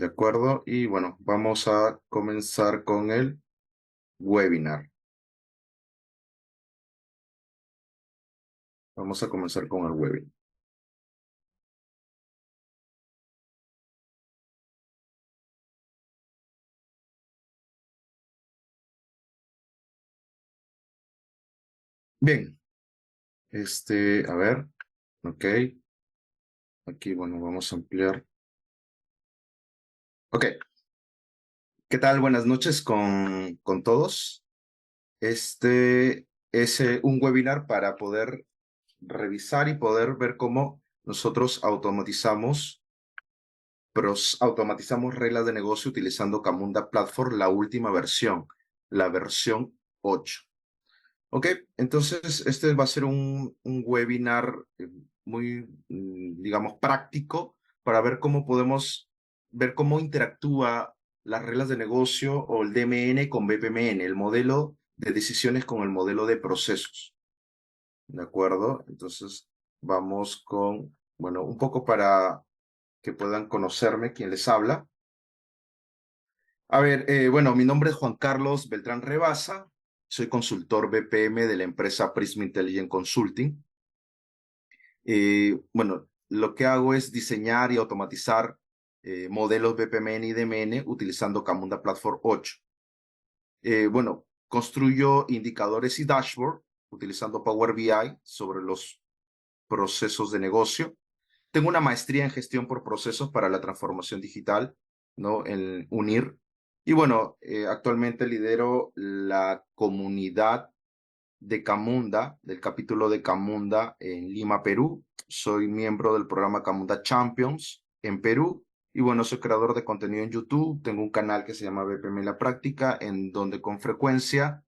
¿De acuerdo? Y bueno, vamos a comenzar con el webinar. Vamos a comenzar con el webinar. Bien, a ver, ok. Aquí, bueno, vamos a ampliar. Ok, ¿qué tal? Buenas noches con todos. Este es un webinar para poder revisar y poder ver cómo nosotros automatizamos reglas de negocio utilizando Camunda Platform, la última versión, la versión 8. Ok, entonces este va a ser un webinar muy, digamos, práctico para ver cómo podemos ver cómo interactúa las reglas de negocio o el DMN con BPMN, el modelo de decisiones con el modelo de procesos. ¿De acuerdo? Entonces vamos con, bueno, un poco para que puedan conocerme quién les habla. A ver, bueno, mi nombre es Juan Carlos Beltrán Rebasa, soy consultor BPM de la empresa Prisma Intelligent Consulting. Bueno, lo que hago es diseñar y automatizar modelos BPMN y DMN utilizando Camunda Platform 8. Bueno, construyo indicadores y dashboard utilizando Power BI sobre los procesos de negocio. Tengo una maestría en gestión por procesos para la transformación digital, ¿no? En UNIR. Y bueno, actualmente lidero la comunidad de Camunda, del capítulo de Camunda en Lima, Perú. Soy miembro del programa Camunda Champions en Perú. Y bueno, soy creador de contenido en YouTube. Tengo un canal que se llama BPM La Práctica, en donde con frecuencia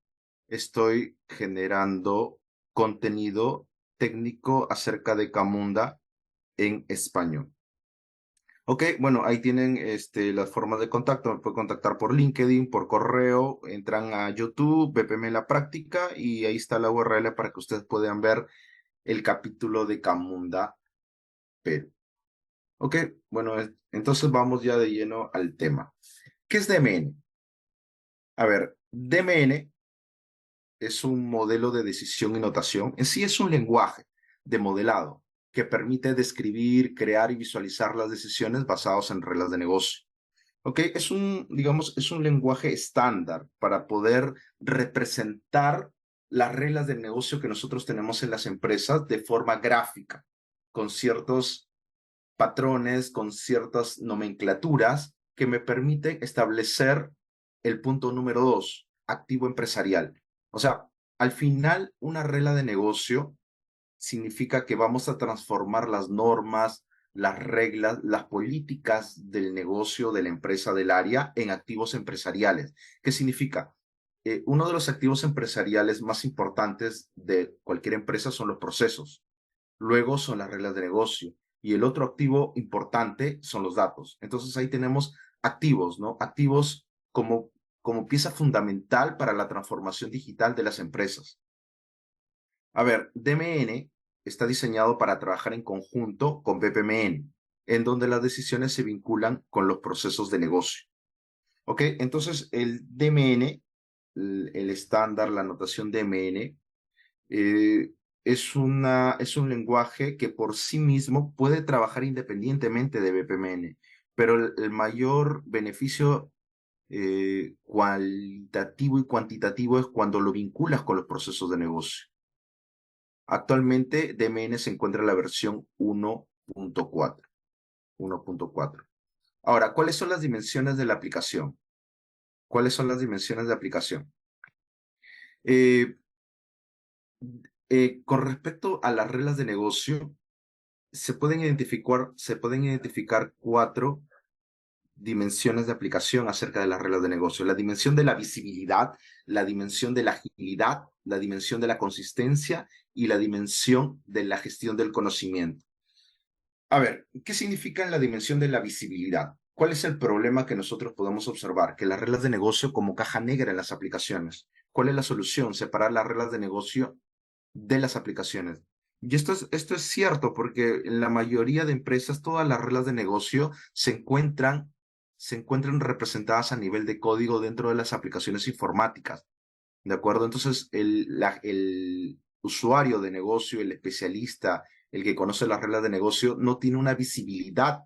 estoy generando contenido técnico acerca de Camunda en español. Ok, bueno, ahí tienen las formas de contacto. Me pueden contactar por LinkedIn, por correo, entran a YouTube, BPM La Práctica, y ahí está la URL para que ustedes puedan ver el capítulo de Camunda Perú. Ok, bueno, entonces vamos ya de lleno al tema. ¿Qué es DMN? A ver, DMN es un modelo de decisión y notación. En sí es un lenguaje de modelado que permite describir, crear y visualizar las decisiones basadas en reglas de negocio. ¿Ok? Digamos, es un lenguaje estándar para poder representar las reglas del negocio que nosotros tenemos en las empresas de forma gráfica, con ciertos patrones, con ciertas nomenclaturas que me permiten establecer el punto número 2, activo empresarial. O sea, al final, una regla de negocio significa que vamos a transformar las normas, las reglas, las políticas del negocio, de la empresa, del área, en activos empresariales. ¿Qué significa? Uno de los activos empresariales más importantes de cualquier empresa son los procesos. Luego son las reglas de negocio. Y el otro activo importante son los datos. Entonces ahí tenemos activos, ¿no? Activos como pieza fundamental para la transformación digital de las empresas. A ver, DMN está diseñado para trabajar en conjunto con BPMN, en donde las decisiones se vinculan con los procesos de negocio. ¿Ok? Entonces, el DMN, el estándar, la notación DMN, es un lenguaje que por sí mismo puede trabajar independientemente de BPMN, pero el mayor beneficio cualitativo y cuantitativo es cuando lo vinculas con los procesos de negocio. Actualmente DMN se encuentra en la versión 1.4. 1.4. Ahora, ¿cuáles son las dimensiones de la aplicación? ¿Cuáles son las dimensiones de aplicación? Con respecto a las reglas de negocio, se pueden identificar 4 dimensiones de aplicación acerca de las reglas de negocio. La dimensión de la visibilidad, la dimensión de la agilidad, la dimensión de la consistencia y la dimensión de la gestión del conocimiento. A ver, ¿qué significa la dimensión de la visibilidad? ¿Cuál es el problema que nosotros podemos observar? Que las reglas de negocio como caja negra en las aplicaciones. ¿Cuál es la solución? Separar las reglas de negocio de las aplicaciones. Y esto es cierto porque en la mayoría de empresas todas las reglas de negocio se encuentran representadas a nivel de código dentro de las aplicaciones informáticas, ¿de acuerdo? Entonces, el usuario de negocio, el especialista, el que conoce las reglas de negocio, no tiene una visibilidad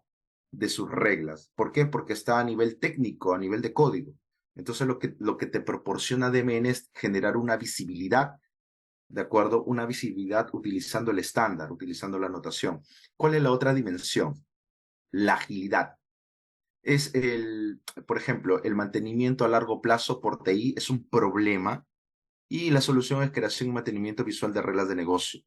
de sus reglas. ¿Por qué? Porque está a nivel técnico, a nivel de código. Entonces, lo que te proporciona DMN es generar una visibilidad, ¿de acuerdo? Una visibilidad utilizando el estándar, utilizando la notación. ¿Cuál es la otra dimensión? La agilidad. Es por ejemplo, el mantenimiento a largo plazo por TI es un problema y la solución es creación y mantenimiento visual de reglas de negocio.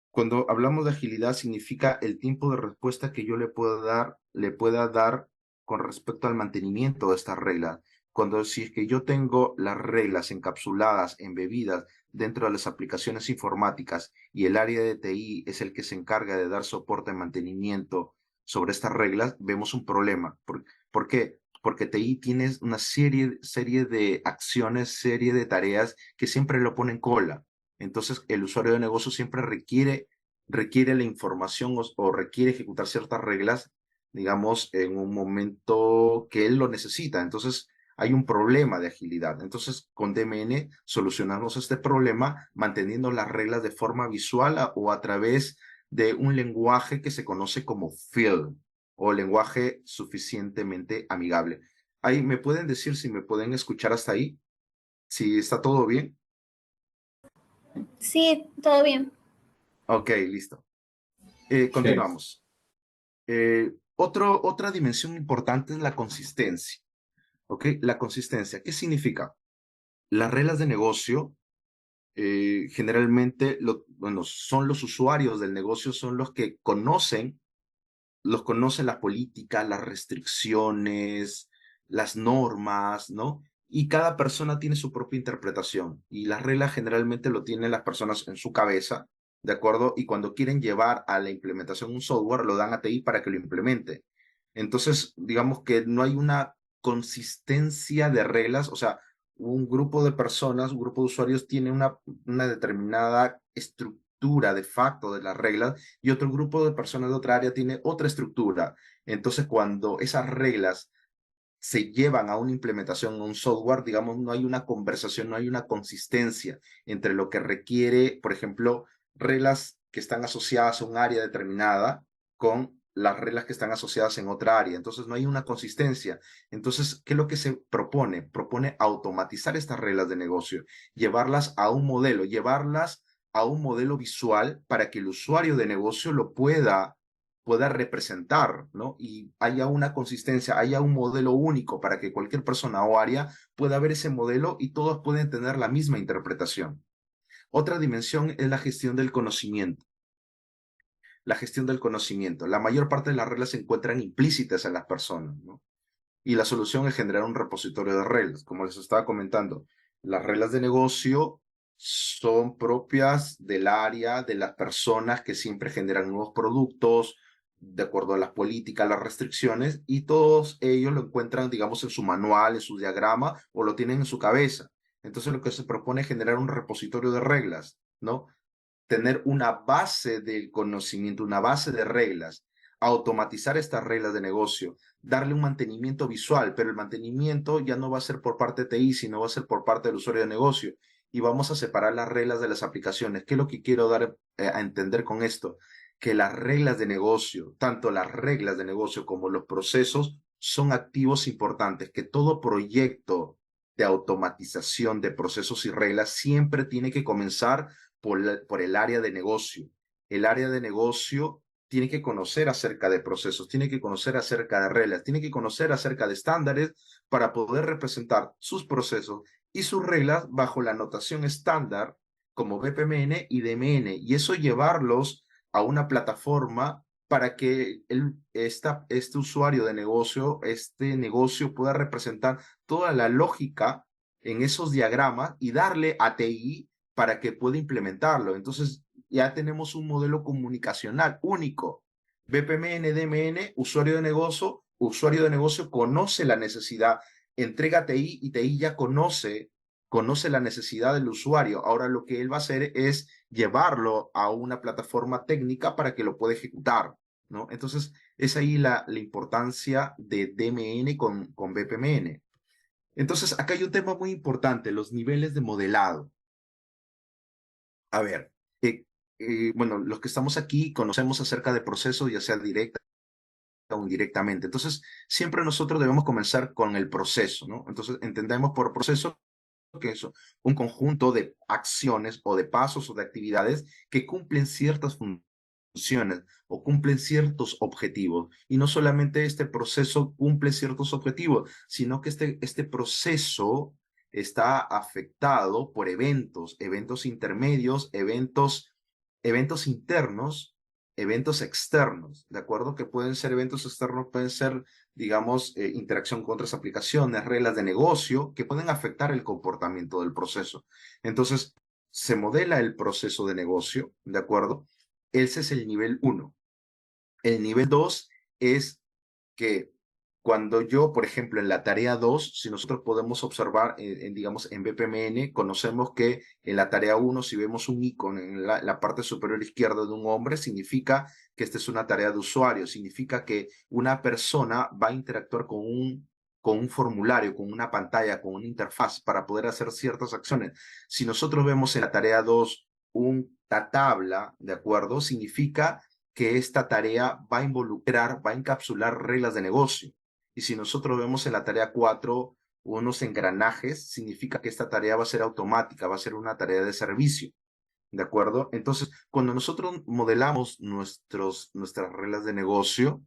Cuando hablamos de agilidad, significa el tiempo de respuesta que yo le pueda dar con respecto al mantenimiento de estas reglas. Cuando si es que yo tengo las reglas encapsuladas, embebidas dentro de las aplicaciones informáticas y el área de TI es el que se encarga de dar soporte y mantenimiento sobre estas reglas, vemos un problema. ¿Por qué? Porque TI tiene una serie de acciones, serie de tareas que siempre lo ponen cola. Entonces, el usuario de negocio siempre requiere la información o requiere ejecutar ciertas reglas, digamos, en un momento que él lo necesita. Entonces, hay un problema de agilidad. Entonces, con DMN solucionamos este problema manteniendo las reglas de forma visual o a través de un lenguaje que se conoce como field o lenguaje suficientemente amigable. Ahí me pueden decir si me pueden escuchar hasta ahí, si está todo bien. Sí, todo bien. Ok, listo. Sí. Continuamos. Otra dimensión importante es la consistencia. ¿Ok? La consistencia. ¿Qué significa? Las reglas de negocio generalmente bueno, son los usuarios del negocio, son los conocen la política, las restricciones, las normas, ¿no? Y cada persona tiene su propia interpretación. Y las reglas generalmente lo tienen las personas en su cabeza, ¿de acuerdo? Y cuando quieren llevar a la implementación un software, lo dan a TI para que lo implemente. Entonces, digamos que no hay una consistencia de reglas, o sea, un grupo de personas, un grupo de usuarios tiene una determinada estructura de facto de las reglas y otro grupo de personas de otra área tiene otra estructura. Entonces, cuando esas reglas se llevan a una implementación, a un software, digamos, no hay una conversación, no hay una consistencia entre lo que requiere, por ejemplo, reglas que están asociadas a un área determinada con las reglas que están asociadas en otra área. Entonces, no hay una consistencia. Entonces, ¿qué es lo que se propone? Propone automatizar estas reglas de negocio, llevarlas a un modelo visual para que el usuario de negocio lo pueda representar, ¿no? Y haya una consistencia, haya un modelo único para que cualquier persona o área pueda ver ese modelo y todos pueden tener la misma interpretación. Otra dimensión es la gestión del conocimiento. La gestión del conocimiento. La mayor parte de las reglas se encuentran implícitas en las personas, ¿no? Y la solución es generar un repositorio de reglas. Como les estaba comentando, las reglas de negocio son propias del área de las personas que siempre generan nuevos productos, de acuerdo a las políticas, las restricciones, y todos ellos lo encuentran, digamos, en su manual, en su diagrama, o lo tienen en su cabeza. Entonces lo que se propone es generar un repositorio de reglas, ¿no? Tener una base del conocimiento, una base de reglas, automatizar estas reglas de negocio, darle un mantenimiento visual, pero el mantenimiento ya no va a ser por parte de TI, sino va a ser por parte del usuario de negocio. Y vamos a separar las reglas de las aplicaciones. ¿Qué es lo que quiero dar a entender con esto? Que las reglas de negocio, tanto las reglas de negocio como los procesos, son activos importantes, que todo proyecto de automatización de procesos y reglas siempre tiene que comenzar por el área de negocio. El área de negocio tiene que conocer acerca de procesos, tiene que conocer acerca de reglas, tiene que conocer acerca de estándares para poder representar sus procesos y sus reglas bajo la notación estándar como BPMN y DMN, y eso llevarlos a una plataforma para que este usuario de negocio, este negocio pueda representar toda la lógica en esos diagramas y darle a TI para que pueda implementarlo. Entonces, ya tenemos un modelo comunicacional único. BPMN, DMN, usuario de negocio conoce la necesidad, entrega TI y TI ya conoce la necesidad del usuario. Ahora lo que él va a hacer es llevarlo a una plataforma técnica para que lo pueda ejecutar, ¿no? Entonces, es ahí la importancia de DMN con BPMN. Entonces, acá hay un tema muy importante, los niveles de modelado. A ver, bueno, los que estamos aquí conocemos acerca de procesos, ya sea directa o indirectamente. Entonces, siempre nosotros debemos comenzar con el proceso, ¿no? Entonces, entendemos por proceso que es un conjunto de acciones o de pasos o de actividades que cumplen ciertas funciones o cumplen ciertos objetivos. Y no solamente este proceso cumple ciertos objetivos, sino que este proceso está afectado por eventos, eventos intermedios, eventos internos, eventos externos, ¿de acuerdo? Que pueden ser eventos externos, pueden ser, digamos, interacción con otras aplicaciones, reglas de negocio, que pueden afectar el comportamiento del proceso. Entonces, se modela el proceso de negocio, ¿de acuerdo? Ese es el nivel 1. El nivel 2 es que cuando yo, por ejemplo, en la tarea 2, si nosotros podemos observar, digamos, en BPMN, conocemos que en la tarea 1, si vemos un icono en la parte superior izquierda de un hombre, significa que esta es una tarea de usuario, significa que una persona va a interactuar con un formulario, con una pantalla, con una interfaz para poder hacer ciertas acciones. Si nosotros vemos en la tarea 2 una tabla, ¿de acuerdo? Significa que esta tarea va a involucrar, va a encapsular reglas de negocio. Y si nosotros vemos en la tarea 4 unos engranajes, significa que esta tarea va a ser automática, va a ser una tarea de servicio. ¿De acuerdo? Entonces, cuando nosotros modelamos nuestras reglas de negocio,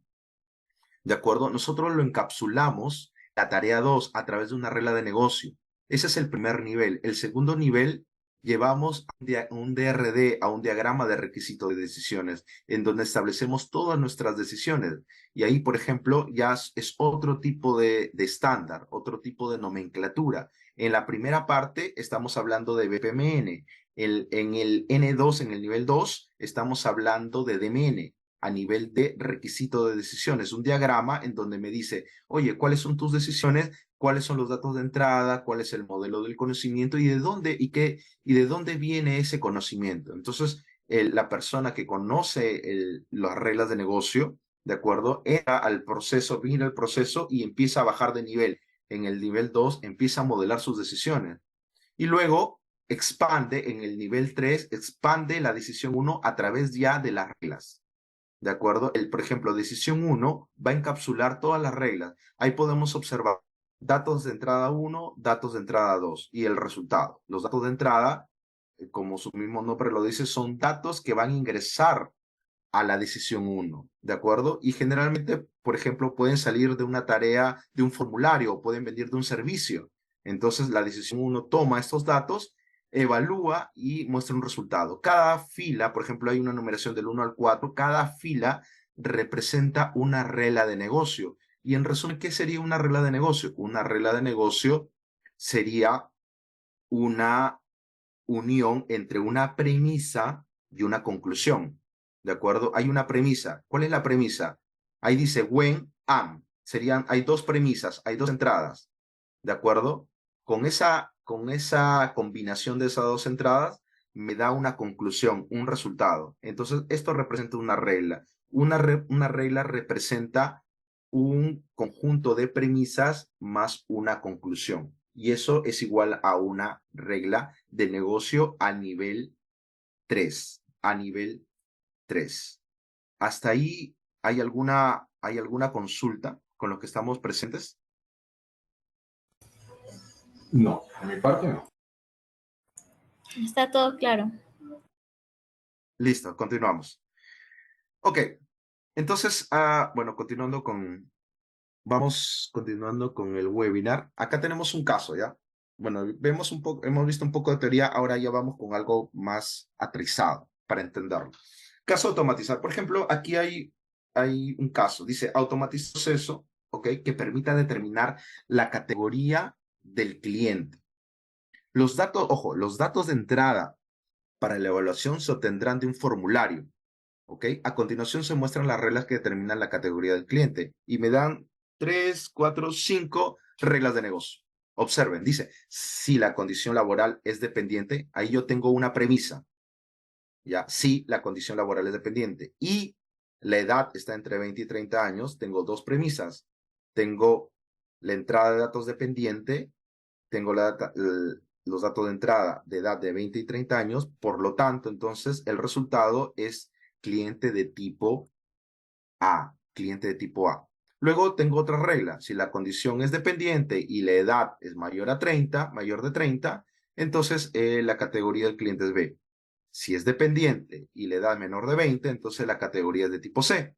¿de acuerdo? Nosotros lo encapsulamos, la tarea 2, a través de una regla de negocio. Ese es el primer nivel. El segundo nivel, llevamos un DRD, a un diagrama de requisito de decisiones, en donde establecemos todas nuestras decisiones. Y ahí, por ejemplo, ya es otro tipo de estándar, otro tipo de nomenclatura. En la primera parte estamos hablando de BPMN. En el N2, en el nivel 2, estamos hablando de DMN a nivel de requisito de decisiones, un diagrama en donde me dice, oye, ¿cuáles son tus decisiones? ¿Cuáles son los datos de entrada? ¿Cuál es el modelo del conocimiento? ¿Y de dónde, y de dónde viene ese conocimiento? Entonces, la persona que conoce las reglas de negocio, ¿de acuerdo? Entra al proceso, mira el proceso y empieza a bajar de nivel. En el nivel 2 empieza a modelar sus decisiones. Y luego expande en el nivel 3, expande la decisión 1 a través ya de las reglas. ¿De acuerdo? Por ejemplo, decisión 1 va a encapsular todas las reglas. Ahí podemos observar datos de entrada 1, datos de entrada 2 y el resultado. Los datos de entrada, como su mismo nombre lo dice, son datos que van a ingresar a la decisión 1, ¿de acuerdo? Y generalmente, por ejemplo, pueden salir de una tarea, de un formulario, o pueden venir de un servicio. Entonces, la decisión 1 toma estos datos, evalúa y muestra un resultado. Cada fila, por ejemplo, hay una numeración del 1 al 4, cada fila representa una regla de negocio. Y en resumen, ¿qué sería una regla de negocio? Una regla de negocio sería una unión entre una premisa y una conclusión. ¿De acuerdo? Hay una premisa. ¿Cuál es la premisa? Ahí dice when, am. Hay dos premisas, hay dos entradas. ¿De acuerdo? Con esa combinación de esas dos entradas, me da una conclusión, un resultado. Entonces, esto representa una regla. Una regla representa un conjunto de premisas más una conclusión. Y eso es igual a una regla de negocio a nivel 3. A nivel 3. ¿Hasta ahí hay alguna consulta con los que estamos presentes? No, de mi parte no. Está todo claro. Listo, continuamos. Ok, entonces, bueno, vamos continuando con el webinar. Acá tenemos un caso, ¿ya? Bueno, hemos visto un poco de teoría, ahora ya vamos con algo más aterrizado para entenderlo. Caso automatizar. Por ejemplo, aquí hay un caso, dice automatizar proceso, ¿ok? Que permita determinar la categoría del cliente. Los datos, ojo, los datos de entrada para la evaluación se obtendrán de un formulario, ¿ok? A continuación se muestran las reglas que determinan la categoría del cliente y me dan 3, 4, 5 reglas de negocio. Observen, dice, si la condición laboral es dependiente, ahí yo tengo una premisa, ¿ya? Si la condición laboral es dependiente. Y la edad está entre 20 y 30 años, tengo dos premisas. Tengo la entrada de datos dependiente, tengo los datos de entrada de edad de 20 y 30 años, por lo tanto, entonces el resultado es cliente de tipo A, cliente de tipo A. Luego tengo otra regla, si la condición es dependiente y la edad es mayor a 30, mayor de 30, entonces la categoría del cliente es B. Si es dependiente y la edad menor de 20, entonces la categoría es de tipo C.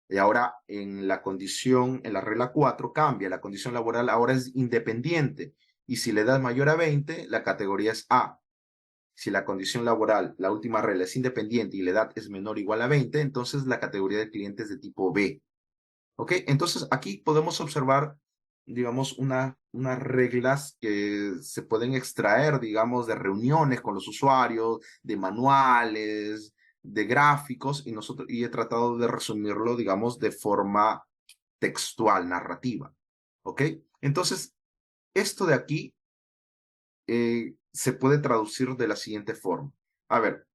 Y ahora en la condición, en la regla 4 cambia, la condición laboral ahora es independiente y si la edad es mayor a 20, la categoría es A. Si la condición laboral, la última regla es independiente y la edad es menor o igual a 20, entonces la categoría del cliente es de tipo B. ¿Ok? Entonces aquí podemos observar, digamos, unas reglas que se pueden extraer, digamos, de reuniones con los usuarios, de manuales, de gráficos, y he tratado de resumirlo, digamos, de forma textual, narrativa. ¿Ok? Entonces, esto de aquí se puede traducir de la siguiente forma. A ver,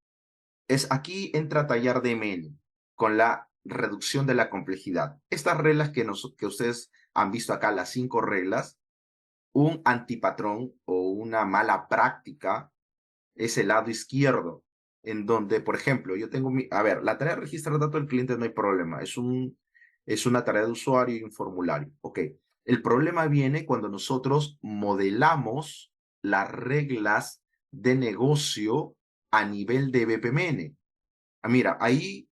aquí entra tallar de MN con la reducción de la complejidad. Estas reglas que ustedes han visto acá, las 5 reglas, un antipatrón o una mala práctica es el lado izquierdo, en donde, por ejemplo, yo tengo a ver, la tarea de registrar datos del cliente no hay problema, es una tarea de usuario y un formulario. Ok, el problema viene cuando nosotros modelamos las reglas de negocio a nivel de BPMN. Mira, ahí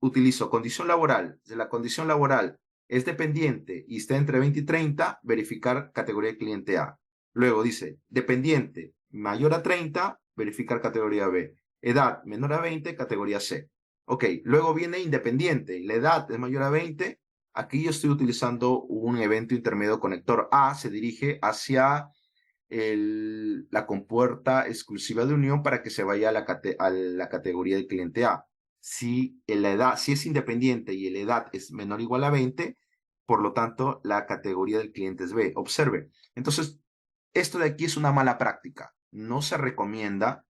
utilizo condición laboral. Si la condición laboral es dependiente y está entre 20 y 30, verificar categoría de cliente A. Luego dice, dependiente mayor a 30, verificar categoría B. Edad menor a 20, categoría C. Ok, luego viene independiente. La edad es mayor a 20. Aquí yo estoy utilizando un evento intermedio conector A, se dirige hacia la compuerta exclusiva de unión para que se vaya a la categoría del cliente A. Si es independiente y la edad es menor o igual a 20, por lo tanto, la categoría del cliente es B. Observe. Entonces, esto de aquí es una mala práctica. No se recomienda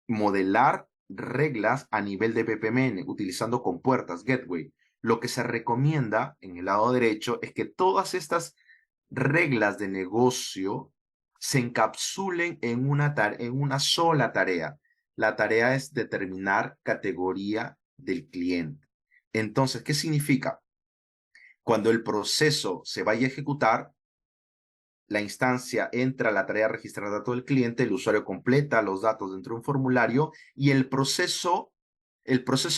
modelar reglas a nivel de BPMN utilizando compuertas, gateway. Lo que se recomienda en el lado derecho es que todas estas reglas de negocio se encapsulen en una sola tarea. La tarea es determinar categoría del cliente. Entonces, ¿qué significa? Cuando el proceso se vaya a ejecutar, la instancia entra a la tarea de registrar datos del cliente, el usuario completa los datos dentro de un formulario y el proceso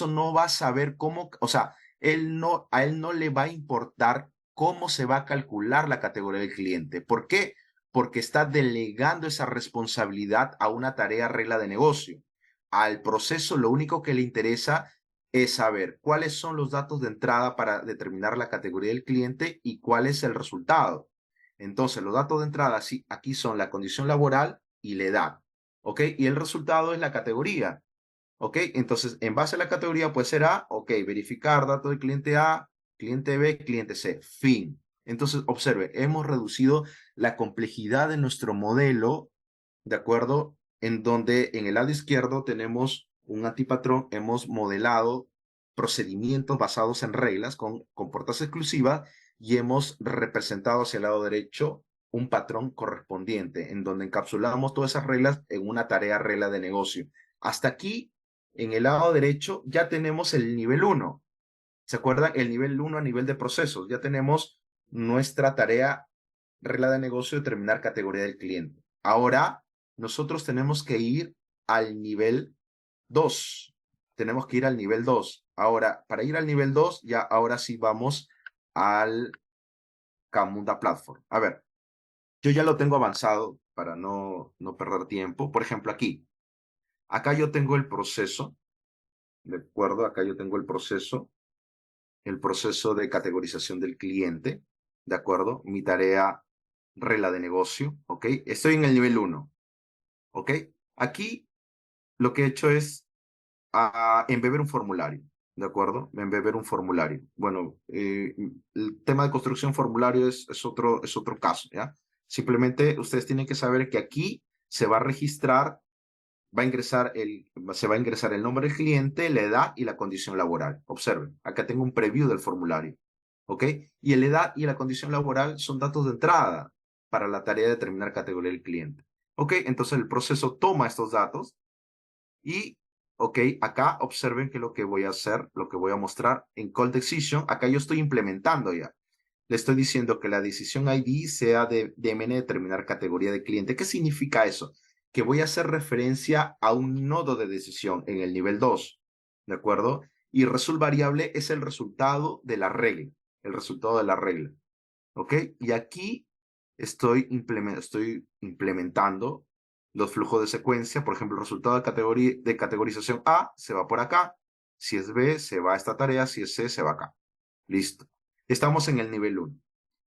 no va a saber cómo, o sea, a él no le va a importar cómo se va a calcular la categoría del cliente. ¿Por qué? Porque está delegando esa responsabilidad a una tarea regla de negocio. Al proceso lo único que le interesa es saber cuáles son los datos de entrada para determinar la categoría del cliente y cuál es el resultado. Entonces, los datos de entrada aquí son la condición laboral y la edad. ¿Ok? Y el resultado es la categoría. ¿Ok? Entonces, en base a la categoría puede ser A, ok, verificar datos del cliente A, cliente B, cliente C, fin. Entonces, observe, hemos reducido la complejidad de nuestro modelo, ¿de acuerdo? En donde en el lado izquierdo tenemos un antipatrón, hemos modelado procedimientos basados en reglas con puertas exclusivas y hemos representado hacia el lado derecho un patrón correspondiente en donde encapsulamos todas esas reglas en una tarea regla de negocio. Hasta aquí, en el lado derecho, ya tenemos el nivel 1. ¿Se acuerdan? El nivel 1 a nivel de procesos. Ya tenemos nuestra tarea regla de negocio, determinar categoría del cliente. Ahora, nosotros tenemos que ir al nivel 2. Tenemos que ir al nivel 2. Ahora, para ir al nivel 2, ya ahora sí vamos al Camunda Platform. A ver, yo ya lo tengo avanzado para no perder tiempo. Por ejemplo, aquí. Acá yo tengo el proceso. ¿De acuerdo? Acá yo tengo el proceso de categorización del cliente. ¿De acuerdo? Mi tarea regla de negocio. ¿Ok? Estoy en el nivel 1. ¿Ok? Aquí lo que he hecho es embeber un formulario, ¿de acuerdo? Embeber un formulario. Bueno, el tema de construcción formulario es otro caso, ¿ya? Simplemente ustedes tienen que saber que aquí se va a registrar se va a ingresar el nombre del cliente, la edad y la condición laboral. Observen, acá tengo un preview del formulario. ¿Ok? Y la edad y la condición laboral son datos de entrada para la tarea de determinar categoría del cliente. ¿Ok? Entonces el proceso toma estos datos y, ok, acá observen que lo que voy a hacer, lo que voy a mostrar en Call Decision, acá yo estoy implementando ya. Le estoy diciendo que la decisión ID sea de DMN determinar categoría de cliente. ¿Qué significa eso? Que voy a hacer referencia a un nodo de decisión en el nivel 2, ¿de acuerdo? Y result variable es el resultado de la regla, el resultado de la regla, ¿ok? Y aquí estoy implementando los flujos de secuencia. Por ejemplo, el resultado de categorización A se va por acá. Si es B, se va a esta tarea. Si es C, se va acá. Listo. Estamos en el nivel 1.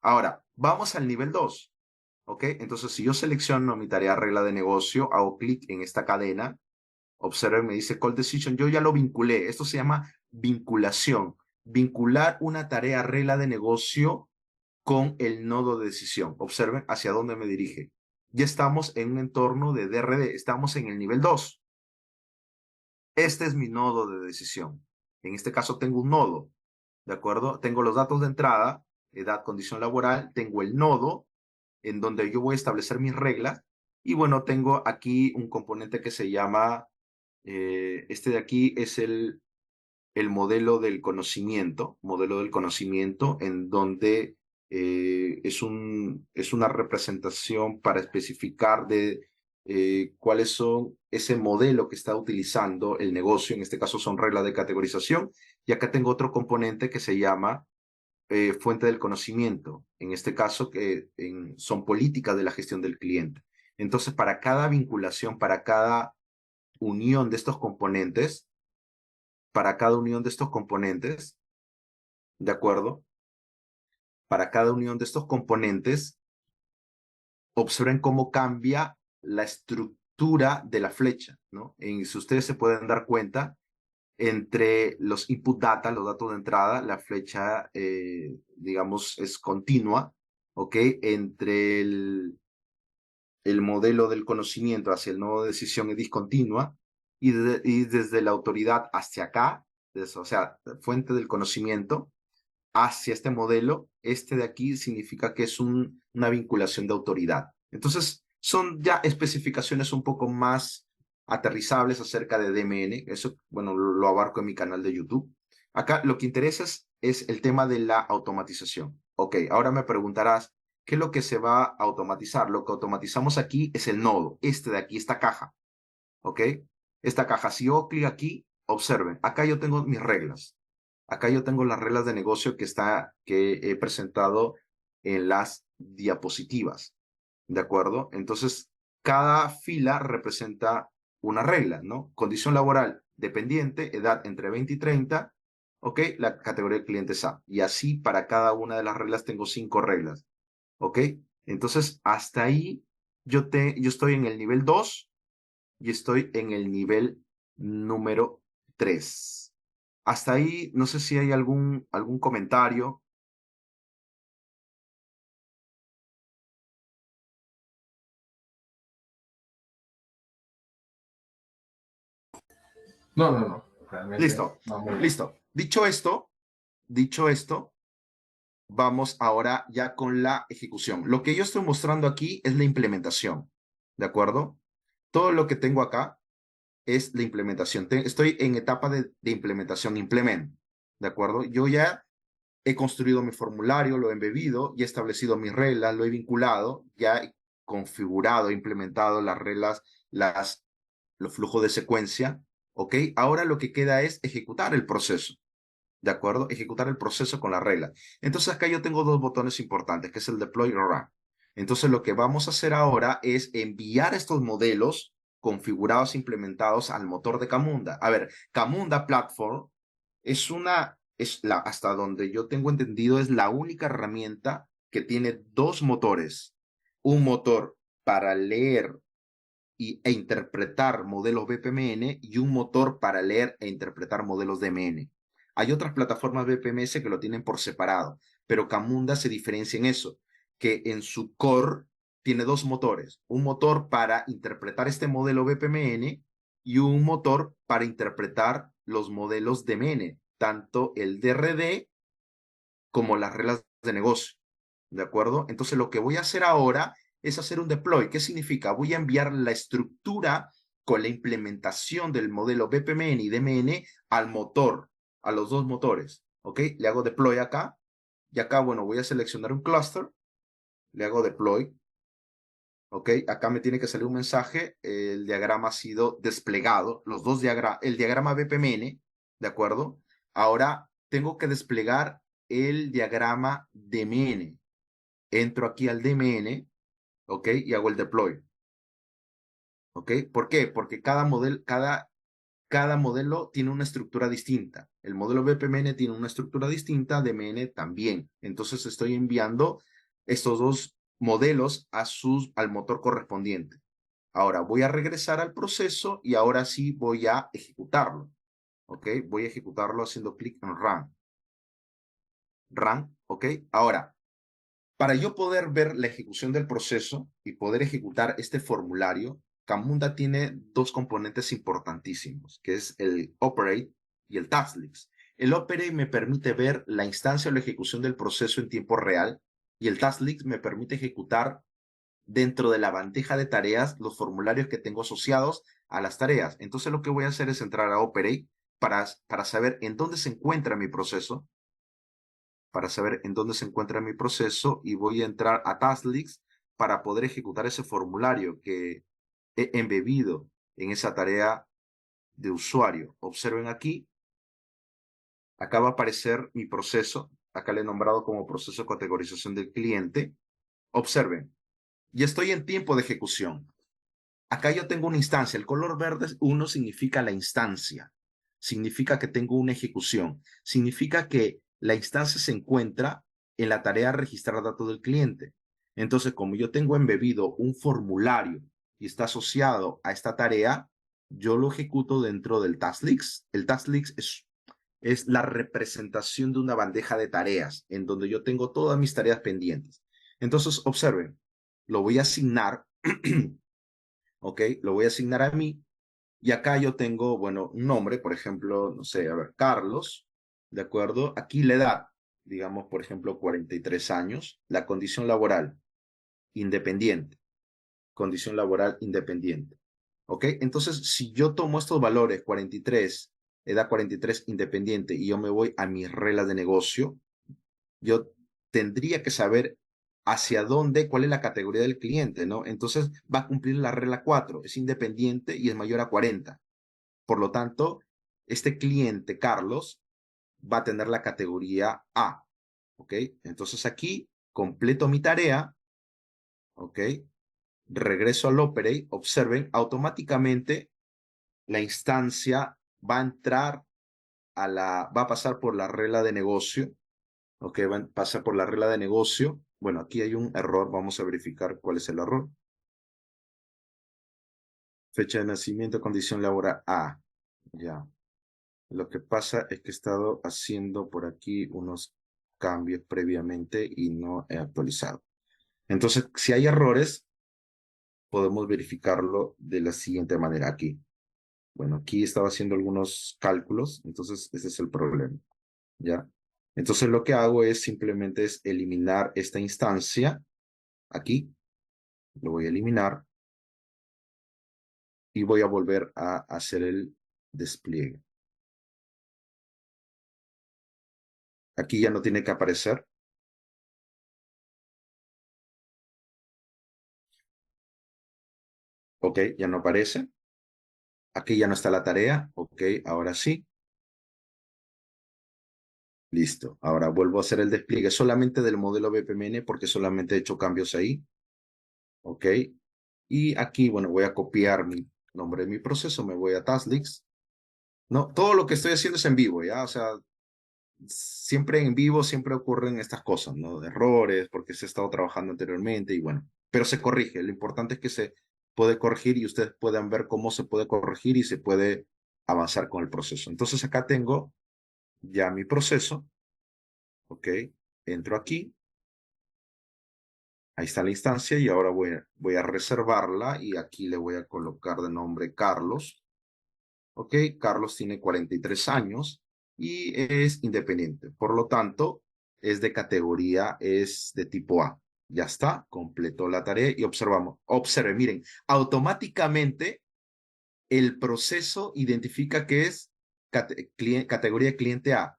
Ahora, vamos al nivel 2. ¿Ok? Entonces, si yo selecciono mi tarea regla de negocio, hago clic en esta cadena, observen, me dice Call Decision, yo ya lo vinculé. Esto se llama vinculación. Vincular una tarea regla de negocio con el nodo de decisión. Observen hacia dónde me dirige. Ya estamos en un entorno de DRD. Estamos en el nivel 2. Este es mi nodo de decisión. En este caso tengo un nodo. ¿De acuerdo? Tengo los datos de entrada, edad, condición laboral, tengo el nodo en donde yo voy a establecer mis reglas y bueno, tengo aquí un componente que se llama, este de aquí es el modelo del conocimiento en donde es una representación para especificar cuáles son ese modelo que está utilizando el negocio, en este caso son reglas de categorización, y acá tengo otro componente que se llama fuente del conocimiento, en este caso que son políticas de la gestión del cliente. Entonces, para cada vinculación, para cada unión de estos componentes, ¿de acuerdo? Para cada unión de estos componentes, observen cómo cambia la estructura de la flecha, ¿no? Si ustedes se pueden dar cuenta, entre los input data, los datos de entrada, la flecha, digamos, es continua, ¿ok? Entre el modelo del conocimiento hacia el nodo de decisión es discontinua, y desde la autoridad hacia acá, o sea, fuente del conocimiento, hacia este modelo, este de aquí significa que es una vinculación de autoridad. Entonces, son ya especificaciones un poco más aterrizables acerca de DMN. Eso, bueno, lo abarco en mi canal de YouTube. Acá lo que interesa es el tema de la automatización. Ok, ahora me preguntarás, ¿qué es lo que se va a automatizar? Lo que automatizamos aquí es el nodo, este de aquí, esta caja. ¿Ok? Esta caja, si yo clic aquí, observen, acá yo tengo mis reglas. Acá yo tengo las reglas de negocio que he presentado en las diapositivas, ¿de acuerdo? Entonces, cada fila representa una regla, ¿no? Condición laboral dependiente, edad entre 20 y 30, ¿ok? La categoría de clientes A. Y así para cada una de las reglas tengo 5 reglas, ¿ok? Entonces, hasta ahí yo estoy en el nivel 2 y estoy en el nivel número 3. Hasta ahí, no sé si hay algún comentario. No, no, no. Realmente Listo, va muy bien. listo. Dicho esto, vamos ahora ya con la ejecución. Lo que yo estoy mostrando aquí es la implementación, ¿de acuerdo? Todo lo que tengo acá es la implementación. Estoy en etapa de implementación, implement, ¿de acuerdo? Yo ya he construido mi formulario, lo he embebido, ya he establecido mis reglas, lo he vinculado, ya he configurado, implementado las reglas, los flujos de secuencia, ¿ok? Ahora lo que queda es ejecutar el proceso, ¿de acuerdo? Ejecutar el proceso con la regla. Entonces acá yo tengo dos botones importantes, que es el deploy y run. Entonces lo que vamos a hacer ahora es enviar estos modelos configurados e implementados al motor de Camunda. A ver, Camunda Platform hasta donde yo tengo entendido, es la única herramienta que tiene dos motores. Un motor para leer e interpretar modelos BPMN y un motor para leer e interpretar modelos DMN. Hay otras plataformas BPMS que lo tienen por separado, pero Camunda se diferencia en eso, que en su core tiene dos motores. Un motor para interpretar este modelo BPMN y un motor para interpretar los modelos de MN, tanto el DRD como las reglas de negocio. ¿De acuerdo? Entonces lo que voy a hacer ahora es hacer un deploy. ¿Qué significa? Voy a enviar la estructura con la implementación del modelo BPMN y DMN al motor, a los dos motores. ¿Ok? Le hago deploy acá. Y acá, bueno, voy a seleccionar un cluster. Le hago deploy. ¿Ok? Acá me tiene que salir un mensaje. El diagrama ha sido desplegado. Los dos diagramas, el diagrama BPMN, ¿de acuerdo? Ahora tengo que desplegar el diagrama DMN. Entro aquí al DMN, ¿ok? Y hago el deploy. ¿Ok? ¿Por qué? Porque cada modelo tiene una estructura distinta. El modelo BPMN tiene una estructura distinta, DMN también. Entonces estoy enviando estos dos modelos al motor correspondiente. Ahora voy a regresar al proceso y ahora sí voy a ejecutarlo. ¿Ok? Voy a ejecutarlo haciendo clic en Run. Run, ¿ok? Ahora, para yo poder ver la ejecución del proceso y poder ejecutar este formulario, Camunda tiene dos componentes importantísimos, que es el operate y el tasklist. El operate me permite ver la instancia o la ejecución del proceso en tiempo real y el tasklist me permite ejecutar dentro de la bandeja de tareas los formularios que tengo asociados a las tareas. Entonces lo que voy a hacer es entrar a operate para saber en dónde se encuentra mi proceso, y voy a entrar a tasklist para poder ejecutar ese formulario que he embebido en esa tarea de usuario. Observen aquí, acá va a aparecer mi proceso, acá le he nombrado como proceso de categorización del cliente. Observen, y estoy en tiempo de ejecución. Acá yo tengo una instancia, el color verde 1 significa la instancia, significa que tengo una ejecución, significa que la instancia se encuentra en la tarea registrar datos del cliente. Entonces, como yo tengo embebido un formulario y está asociado a esta tarea, yo lo ejecuto dentro del tasklist. El tasklist es la representación de una bandeja de tareas en donde yo tengo todas mis tareas pendientes. Entonces, observen, lo voy a asignar, ¿ok? Lo voy a asignar a mí y acá yo tengo, bueno, un nombre, por ejemplo, no sé, a ver, Carlos, ¿de acuerdo? Aquí la edad, digamos, por ejemplo, 43 años. La condición laboral, independiente. Condición laboral independiente. ¿Ok? Entonces, si yo tomo estos valores, 43, edad 43, independiente, y yo me voy a mis reglas de negocio, yo tendría que saber hacia dónde, cuál es la categoría del cliente, ¿no? Entonces, va a cumplir la regla 4, es independiente y es mayor a 40. Por lo tanto, este cliente, Carlos, va a tener la categoría A, ¿ok? Entonces aquí completo mi tarea, ¿ok? Regreso al operate, observen, automáticamente la instancia va a entrar va a pasar por la regla de negocio, ¿ok? Va a pasar por la regla de negocio. Bueno, aquí hay un error, vamos a verificar cuál es el error. Fecha de nacimiento, condición laboral A, ya. Lo que pasa es que he estado haciendo por aquí unos cambios previamente y no he actualizado. Entonces, si hay errores, podemos verificarlo de la siguiente manera aquí. Bueno, aquí estaba haciendo algunos cálculos, entonces ese es el problema, ¿ya? Entonces lo que hago es simplemente eliminar esta instancia aquí, lo voy a eliminar y voy a volver a hacer el despliegue. Aquí ya no tiene que aparecer. Ok, ya no aparece. Aquí ya no está la tarea. Ok, ahora sí. Listo. Ahora vuelvo a hacer el despliegue solamente del modelo BPMN porque solamente he hecho cambios ahí. Ok. Y aquí, bueno, voy a copiar mi nombre de mi proceso. Me voy a tasklist. No, todo lo que estoy haciendo es en vivo, ¿ya? O sea, siempre en vivo siempre ocurren estas cosas, ¿no? De errores, porque se ha estado trabajando anteriormente y bueno, pero se corrige. Lo importante es que se puede corregir y ustedes puedan ver cómo se puede corregir y se puede avanzar con el proceso. Entonces acá tengo ya mi proceso, ¿ok? Entro aquí, ahí está la instancia y ahora voy a reservarla y aquí le voy a colocar de nombre Carlos. ¿ok? Carlos tiene 43 años y es independiente. Por lo tanto, es de categoría, es de tipo A. Ya está, completó la tarea y observamos. Observe, miren, automáticamente el proceso identifica que es categoría cliente A.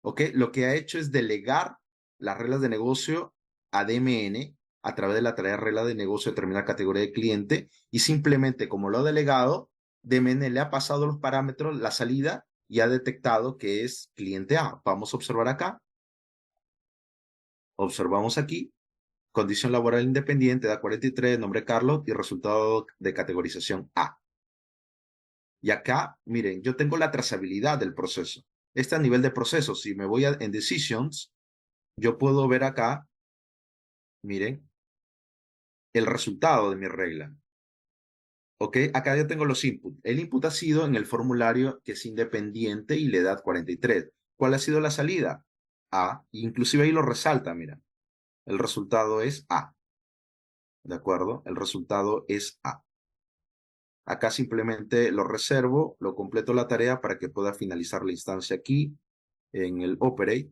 ¿Ok? Lo que ha hecho es delegar las reglas de negocio a DMN a través de la tarea regla de negocio determinar categoría de cliente y simplemente como lo ha delegado, DMN le ha pasado los parámetros, la salida y ha detectado que es cliente A. Vamos a observar acá. Observamos aquí. Condición laboral independiente, da 43, nombre Carlos y resultado de categorización A. Y acá, miren, yo tengo la trazabilidad del proceso. Este a nivel de proceso. Si me voy en Decisions, yo puedo ver acá, miren, el resultado de mi regla. ¿Ok? Acá yo tengo los inputs. El input ha sido en el formulario que es independiente y le da 43. ¿Cuál ha sido la salida? A. Inclusive ahí lo resalta, mira. El resultado es A. ¿De acuerdo? El resultado es A. Acá simplemente lo reservo, lo completo la tarea para que pueda finalizar la instancia aquí en el Operate.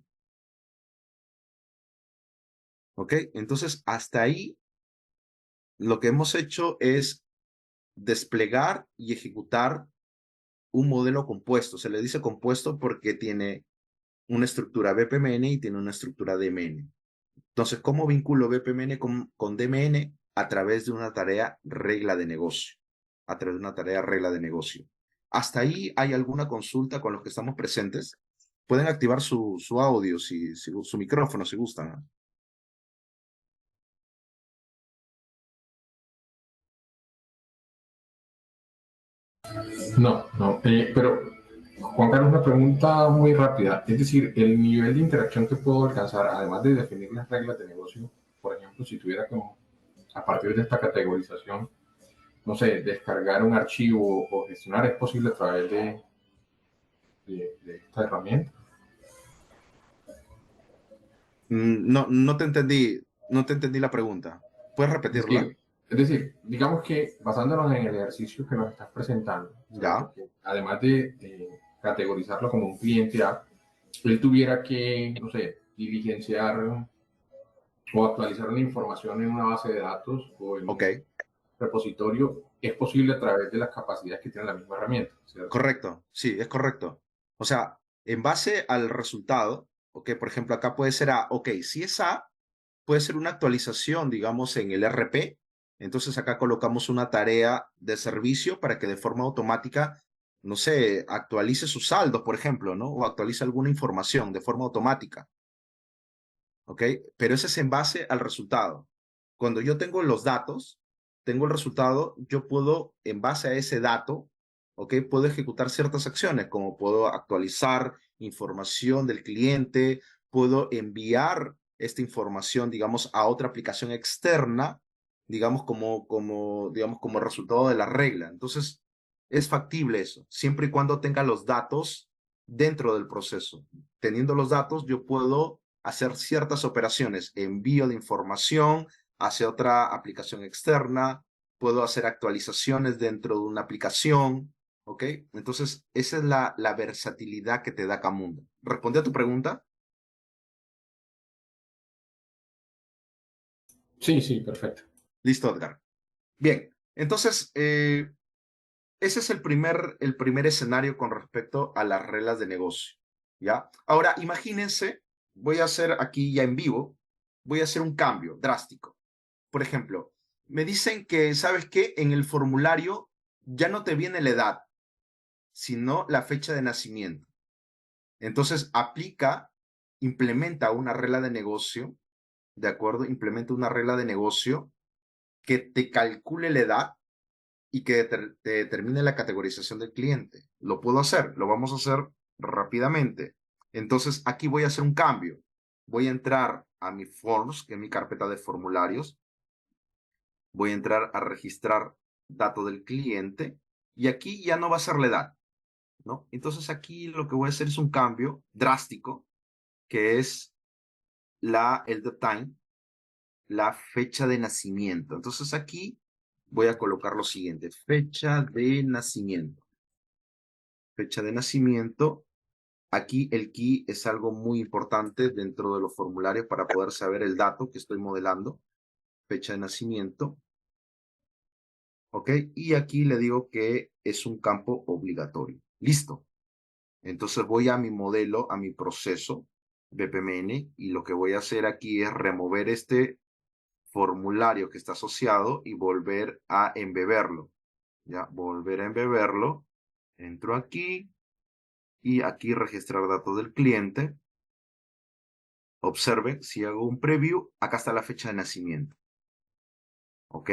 ¿Ok? Entonces, hasta ahí lo que hemos hecho es desplegar y ejecutar un modelo compuesto. Se le dice compuesto porque tiene una estructura BPMN y tiene una estructura DMN. Entonces, ¿cómo vinculo BPMN con DMN? A través de una tarea regla de negocio. A través de una tarea regla de negocio. ¿Hasta ahí hay alguna consulta con los que estamos presentes? Pueden activar su audio, su micrófono, si gustan, ¿no? No, no. Pero, Juan Carlos, una pregunta muy rápida. Es decir, el nivel de interacción que puedo alcanzar, además de definir las reglas de negocio, por ejemplo, si tuviera que, a partir de esta categorización, no sé, descargar un archivo o gestionar, es posible a través de esta herramienta. No, no te entendí la pregunta. ¿Puedes repetirla? Es decir, digamos que basándonos en el ejercicio que nos estás presentando, Ya. ¿cierto? Que además de categorizarlo como un cliente A, él tuviera que, no sé, diligenciar o actualizar una información en una base de datos o en Ok. un repositorio, es posible a través de las capacidades que tiene la misma herramienta, ¿cierto? Correcto. Sí, es correcto. O sea, en base al resultado, ok, por ejemplo, acá puede ser A. Ok, si es A, puede ser una actualización, digamos, en el RP. Entonces acá colocamos una tarea de servicio para que de forma automática, no sé, actualice sus saldos, por ejemplo, ¿no? O actualice alguna información de forma automática. ¿Ok? Pero ese es en base al resultado. Cuando yo tengo los datos, tengo el resultado, yo puedo, en base a ese dato, ¿ok? Puedo ejecutar ciertas acciones, como puedo actualizar información del cliente, puedo enviar esta información, digamos, a otra aplicación externa, digamos, digamos, como resultado de la regla. Entonces, es factible eso, siempre y cuando tenga los datos dentro del proceso. Teniendo los datos, yo puedo hacer ciertas operaciones, envío de información hacia otra aplicación externa, puedo hacer actualizaciones dentro de una aplicación, ¿ok? Entonces, esa es la versatilidad que te da Camunda. ¿Responde a tu pregunta? Sí, sí, perfecto. Listo, Edgar. Bien, entonces, ese es el primer escenario con respecto a las reglas de negocio, ¿ya? Ahora, imagínense, voy a hacer aquí ya en vivo, voy a hacer un cambio drástico. Por ejemplo, me dicen que, ¿sabes qué? En el formulario ya no te viene la edad, sino la fecha de nacimiento. Entonces, implementa una regla de negocio, ¿de acuerdo? Implementa una regla de negocio que te calcule la edad y que te determine la categorización del cliente. Lo puedo hacer, lo vamos a hacer rápidamente. Entonces, aquí voy a hacer un cambio. Voy a entrar a mi Forms, que es mi carpeta de formularios. Voy a entrar a registrar dato del cliente y aquí ya no va a ser la edad, ¿no? Entonces aquí lo que voy a hacer es un cambio drástico, que es el the time, la fecha de nacimiento. Entonces aquí voy a colocar lo siguiente, fecha de nacimiento. fecha de nacimiento. Aquí el key es algo muy importante dentro de los formularios para poder saber el dato que estoy modelando. Fecha de nacimiento. ¿Ok? Y aquí le digo que es un campo obligatorio. Listo. Entonces voy a mi modelo, a mi proceso BPMN, y lo que voy a hacer aquí es remover este formulario que está asociado y volver a embeberlo. Ya, volver a embeberlo. Entro aquí y aquí registrar datos del cliente. Observe, si hago un preview, acá está la fecha de nacimiento. ¿Ok?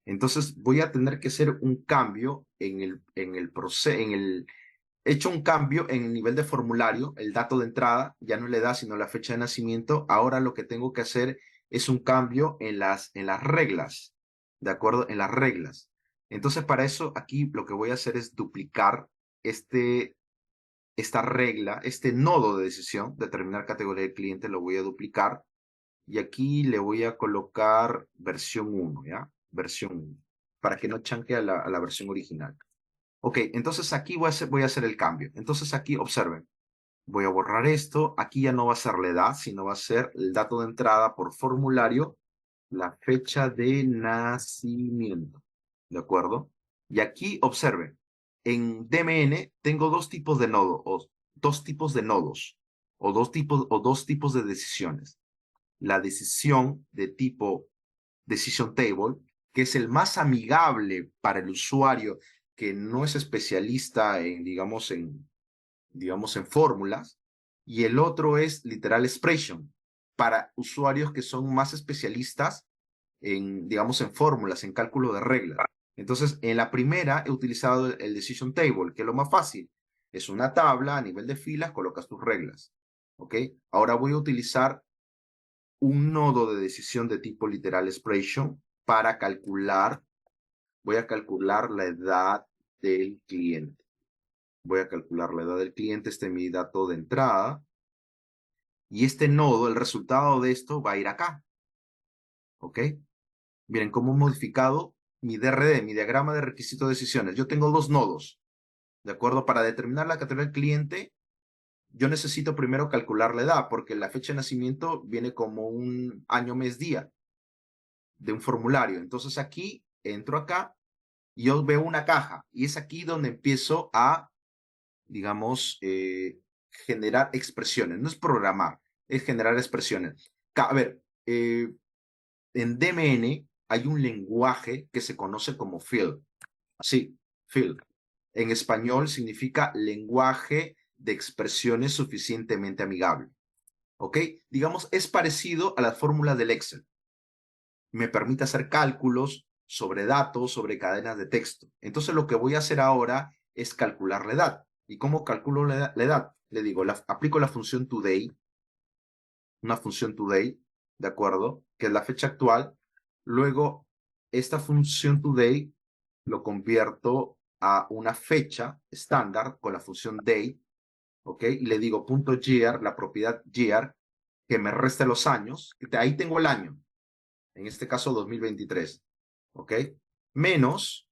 Entonces voy a tener que hacer un cambio en el proceso, he hecho un cambio en el nivel de formulario, el dato de entrada, ya no le da sino la fecha de nacimiento. Ahora lo que tengo que hacer es un cambio en las reglas, ¿de acuerdo? En las reglas. Entonces para eso aquí lo que voy a hacer es duplicar esta regla, este nodo de decisión, determinar categoría de cliente, lo voy a duplicar. Y aquí le voy a colocar versión 1, ¿ya? Versión 1, para que no chanque a la versión original. Ok, entonces aquí voy a hacer el cambio. Entonces aquí, observen, voy a borrar esto. Aquí ya no va a ser la edad, sino va a ser el dato de entrada por formulario, la fecha de nacimiento. ¿De acuerdo? Y aquí, observen, en DMN tengo dos tipos de nodos, o dos tipos de decisiones. La decisión de tipo Decision Table, que es el más amigable para el usuario que no es especialista en, digamos, en fórmulas, y el otro es Literal Expression, para usuarios que son más especialistas en, digamos, en fórmulas, en cálculo de reglas. Entonces, en la primera he utilizado el Decision Table, que es lo más fácil. Es una tabla a nivel de filas, colocas tus reglas. ¿Ok? Ahora voy a utilizar un nodo de decisión de tipo Literal Expression para calcular, voy a calcular la edad del cliente. Voy a calcular la edad del cliente, este es mi dato de entrada. Y este nodo, el resultado de esto va a ir acá. ¿Ok? Miren cómo he modificado mi DRD, mi diagrama de requisitos de decisiones. Yo tengo dos nodos. ¿De acuerdo? Para determinar la categoría del cliente, yo necesito primero calcular la edad, porque la fecha de nacimiento viene como un año, mes, día de un formulario. Entonces aquí, entro acá, y yo veo una caja, y es aquí donde empiezo a, digamos, generar expresiones. No es programar, es generar expresiones. A ver, en DMN hay un lenguaje que se conoce como field. Sí, field. En español significa lenguaje de expresiones suficientemente amigable. ¿Ok? Digamos, es parecido a las fórmulas del Excel. Me permite hacer cálculos sobre datos, sobre cadenas de texto. Entonces lo que voy a hacer ahora es calcular la edad. ¿Y cómo calculo la edad? Le digo, aplico la función today, una función today, ¿de acuerdo? Que es la fecha actual. Luego, esta función today lo convierto a una fecha estándar con la función day, ¿ok? Y le digo .year, la propiedad year, que me reste los años. Ahí tengo el año, en este caso 2023, ¿ok? Menos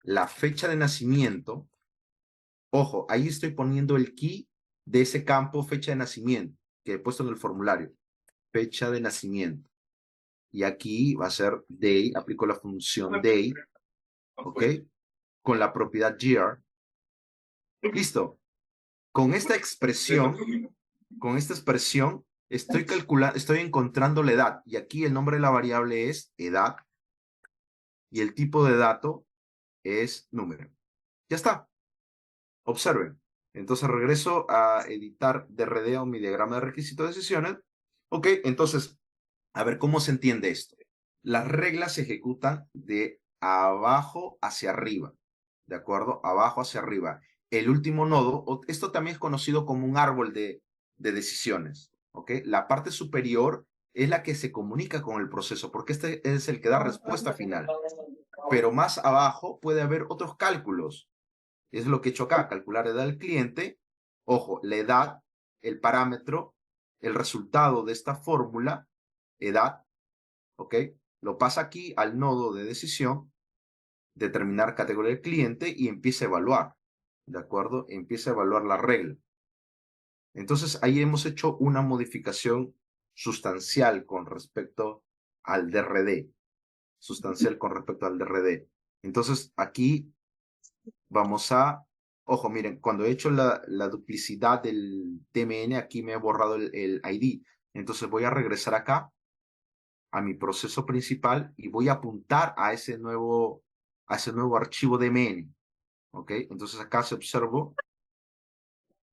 la fecha de nacimiento. Ojo, ahí estoy poniendo el key de ese campo fecha de nacimiento que he puesto en el formulario. Fecha de nacimiento. Y aquí va a ser day, aplico la función day, ¿ok? Con la propiedad year. Listo. Con esta expresión, estoy encontrando la edad. Y aquí el nombre de la variable es edad. Y el tipo de dato es número. Ya está. Observen. Entonces regreso a editar DRD o mi diagrama de requisitos de decisiones. Ok, entonces, a ver cómo se entiende esto. Las reglas se ejecutan de abajo hacia arriba. ¿De acuerdo? Abajo hacia arriba. El último nodo, esto también es conocido como un árbol de decisiones. ¿Ok? La parte superior es la que se comunica con el proceso, porque este es el que da respuesta final. Pero más abajo puede haber otros cálculos. Es lo que he hecho acá, calcular la edad del cliente. Ojo, la edad, el parámetro, el resultado de esta fórmula, edad, ¿ok? Lo pasa aquí al nodo de decisión, determinar categoría del cliente y empieza a evaluar. ¿de acuerdo? Empieza a evaluar la regla. Entonces, ahí hemos hecho una modificación sustancial con respecto al DRD. Sustancial con respecto al DRD. Entonces, aquí vamos a... Ojo, miren, cuando he hecho la duplicidad del DMN, aquí me he borrado el ID. Entonces voy a regresar acá a mi proceso principal y voy a apuntar a ese nuevo archivo DMN. ¿Ok? Entonces acá se observo,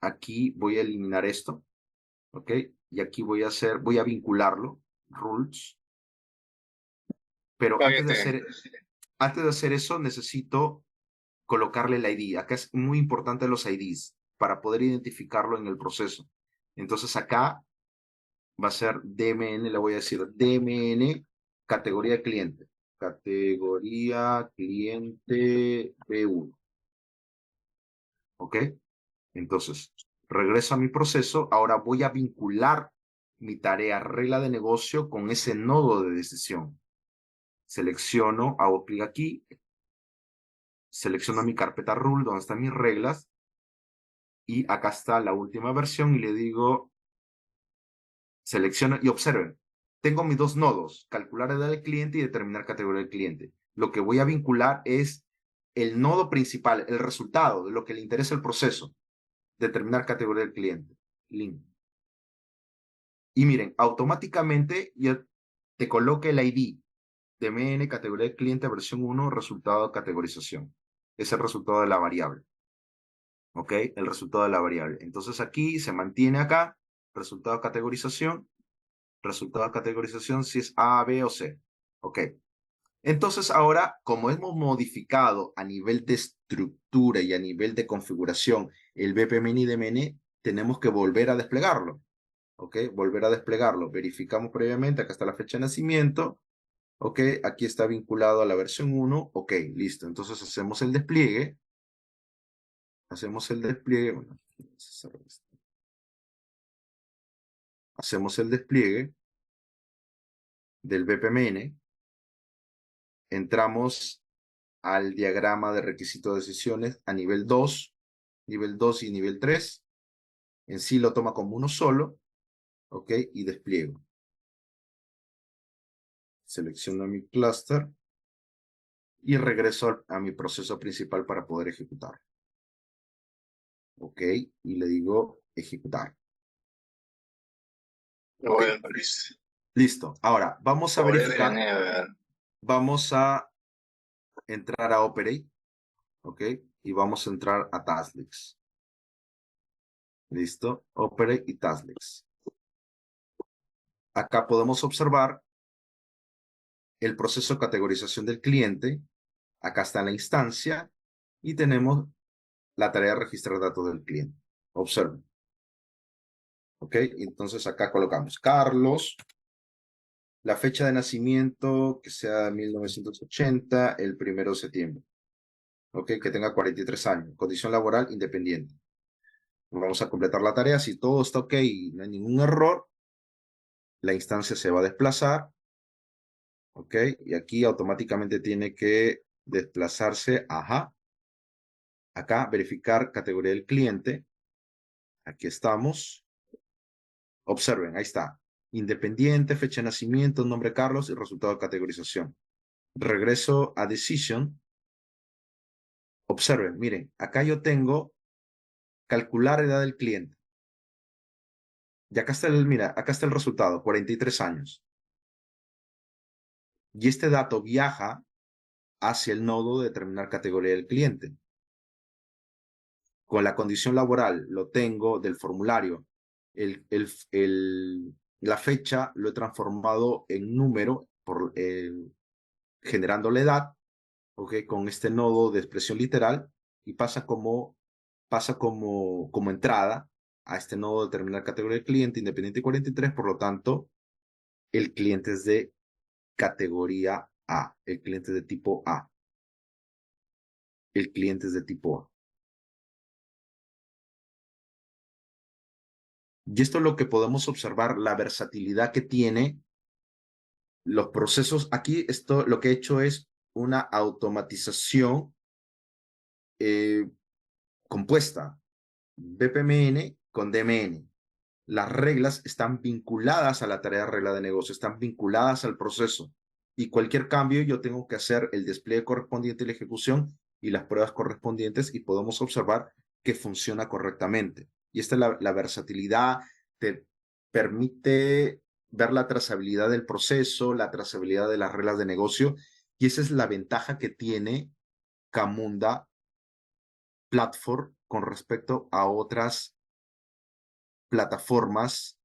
aquí voy a eliminar esto. ¿Ok? Y aquí voy a vincularlo, rules. Pero antes de hacer eso, necesito colocarle el ID. Acá es muy importante los IDs para poder identificarlo en el proceso. Entonces acá va a ser DMN, le voy a decir DMN, categoría cliente. Categoría cliente B1. ¿Ok? Entonces, regreso a mi proceso. Ahora voy a vincular mi tarea regla de negocio con ese nodo de decisión. Selecciono, hago clic aquí, selecciono mi carpeta rule donde están mis reglas y acá está la última versión y le digo, selecciono y observen, tengo mis dos nodos, calcular edad del cliente y determinar categoría del cliente. Lo que voy a vincular es el nodo principal, el resultado de lo que le interesa el proceso, determinar categoría del cliente. Link. Y miren, automáticamente ya te coloca el ID, DMN, categoría del cliente, versión 1, resultado de categorización. Es el resultado de la variable. ¿Ok? El resultado de la variable. Entonces aquí se mantiene acá, resultado de categorización si es A, B o C. ¿Ok? Entonces ahora, como hemos modificado a nivel de estructura y a nivel de configuración el BPMN y DMN, tenemos que volver a desplegarlo. ¿Ok? Volver a desplegarlo. Verificamos previamente, acá está la fecha de nacimiento. ¿Ok? Aquí está vinculado a la versión 1. Ok, listo. Entonces hacemos el despliegue. Bueno, hacemos el despliegue del BPMN. Entramos al diagrama de requisito de sesiones a nivel 2 y nivel 3. En sí lo toma como uno solo. ¿Ok? Y despliego. Selecciono mi clúster y regreso a mi proceso principal para poder ejecutar. ¿Ok? Y le digo ejecutar. ¿Okay? Listo. Ahora, vamos a verificar. Vamos a entrar a Operate. ¿Ok? Y vamos a entrar a Taskleaks. Listo. Operate y Taskleaks. Acá podemos observar el proceso de categorización del cliente. Acá está la instancia y tenemos la tarea de registrar datos del cliente. Observen. ¿Ok? Entonces acá colocamos Carlos, la fecha de nacimiento que sea 1980, el 1 de septiembre. ¿Ok? Que tenga 43 años. Condición laboral independiente. Vamos a completar la tarea. Si todo está ok y no hay ningún error, la instancia se va a desplazar. ¿Ok? Y aquí automáticamente tiene que desplazarse. Ajá. Acá, verificar categoría del cliente. Aquí estamos. Observen, ahí está. Independiente, fecha de nacimiento, nombre Carlos y resultado de categorización. Regreso a Decision. Observen, miren, acá yo tengo calcular edad del cliente. Y acá está acá está el resultado, 43 años. Y este dato viaja hacia el nodo de determinar categoría del cliente. Con la condición laboral lo tengo del formulario. La fecha lo he transformado en número generando la edad, ¿ok? Con este nodo de expresión literal y pasa como entrada a este nodo de determinar categoría de cliente independiente 43, por lo tanto, el cliente es de categoría A, el cliente es de tipo A. El cliente es de tipo A. Y esto es lo que podemos observar, la versatilidad que tiene los procesos. Aquí lo que he hecho es una automatización compuesta, BPMN con DMN. Las reglas están vinculadas a la tarea de regla de negocio, están vinculadas al proceso. Y cualquier cambio yo tengo que hacer el despliegue correspondiente y la ejecución y las pruebas correspondientes y podemos observar que funciona correctamente. Y esta es la versatilidad, te permite ver la trazabilidad del proceso, la trazabilidad de las reglas de negocio, y esa es la ventaja que tiene Camunda Platform con respecto a otras plataformas